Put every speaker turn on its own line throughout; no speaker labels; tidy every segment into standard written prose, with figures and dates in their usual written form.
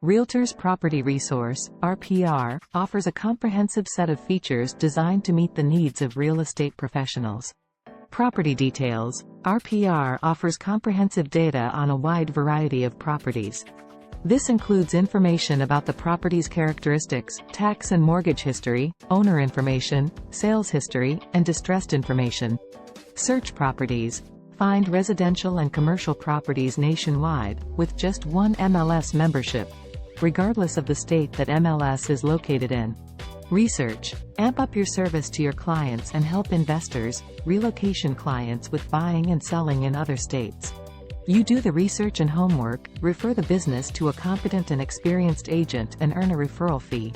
Realtors Property Resource, RPR, offers a comprehensive set of features designed to meet the needs of real estate professionals. Property details. RPR offers comprehensive data on a wide variety of properties. This includes information about the property's characteristics, tax and mortgage history, owner information, sales history, and distressed information. Search properties. Find residential and commercial properties nationwide, with just one MLS membership, regardless of the state that MLS is located in. Research. Amp up your service to your clients and help investors, relocation clients with buying and selling in other states. You do the research and homework, refer the business to a competent and experienced agent and earn a referral fee.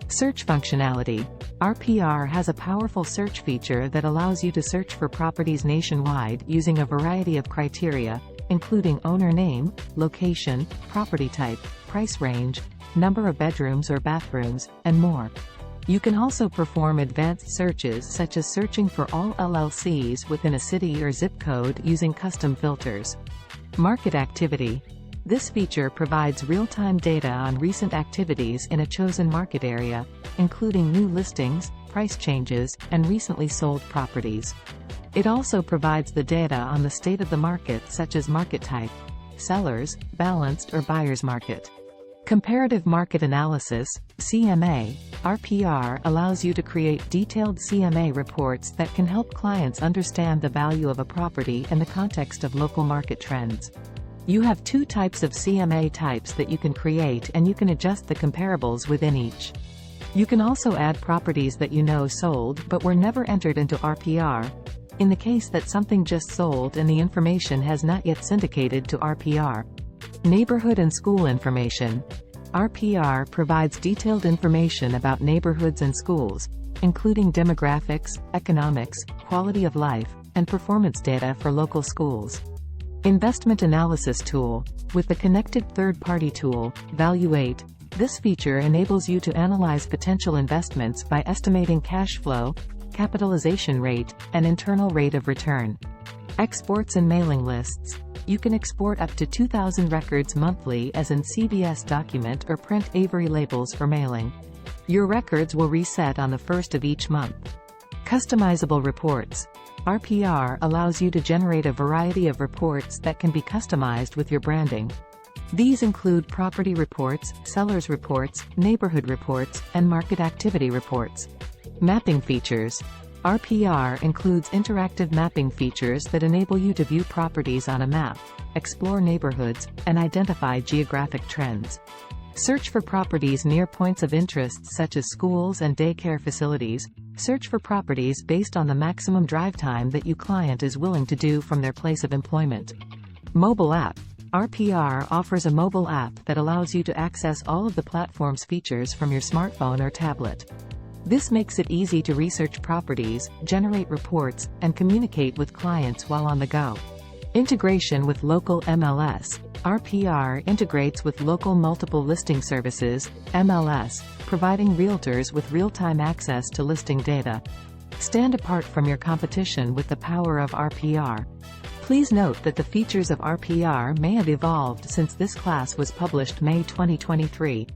Search functionality. RPR has a powerful search feature that allows you to search for properties nationwide using a variety of criteria, including owner name, location, property type, price range, number of bedrooms or bathrooms, and more. You can also perform advanced searches such as searching for all LLCs within a city or zip code using custom filters. Market activity. This feature provides real-time data on recent activities in a chosen market area, including new listings, price changes, and recently sold properties. It also provides the data on the state of the market such as market type, sellers, balanced or buyer's market. Comparative Market Analysis, CMA, RPR allows you to create detailed CMA reports that can help clients understand the value of a property in the context of local market trends. You have two types of CMA types that you can create, and you can adjust the comparables within each. You can also add properties that you know sold but were never entered into RPR, in the case that something just sold and the information has not yet syndicated to RPR. Neighborhood and school information. RPR provides detailed information about neighborhoods and schools, including demographics, economics, quality of life, and performance data for local schools. Investment Analysis Tool. With the connected third-party tool, Valuate, this feature enables you to analyze potential investments by estimating cash flow, capitalization rate, and internal rate of return. Exports and mailing lists. You can export up to 2,000 records monthly as in CVS document or print Avery labels for mailing. Your records will reset on the first of each month. Customizable reports. RPR allows you to generate a variety of reports that can be customized with your branding. These include property reports, sellers reports, neighborhood reports, and market activity reports. Mapping features. RPR includes interactive mapping features that enable you to view properties on a map, explore neighborhoods, and identify geographic trends. Search for properties near points of interest such as schools and daycare facilities. Search for properties based on the maximum drive time that your client is willing to do from their place of employment. Mobile app. RPR offers a mobile app that allows you to access all of the platform's features from your smartphone or tablet. This makes it easy to research properties, generate reports, and communicate with clients while on the go. Integration with local MLS. RPR integrates with local multiple listing services, MLS, providing realtors with real-time access to listing data. Stand apart from your competition with the power of RPR. Please note that the features of RPR may have evolved since this class was published May 2023.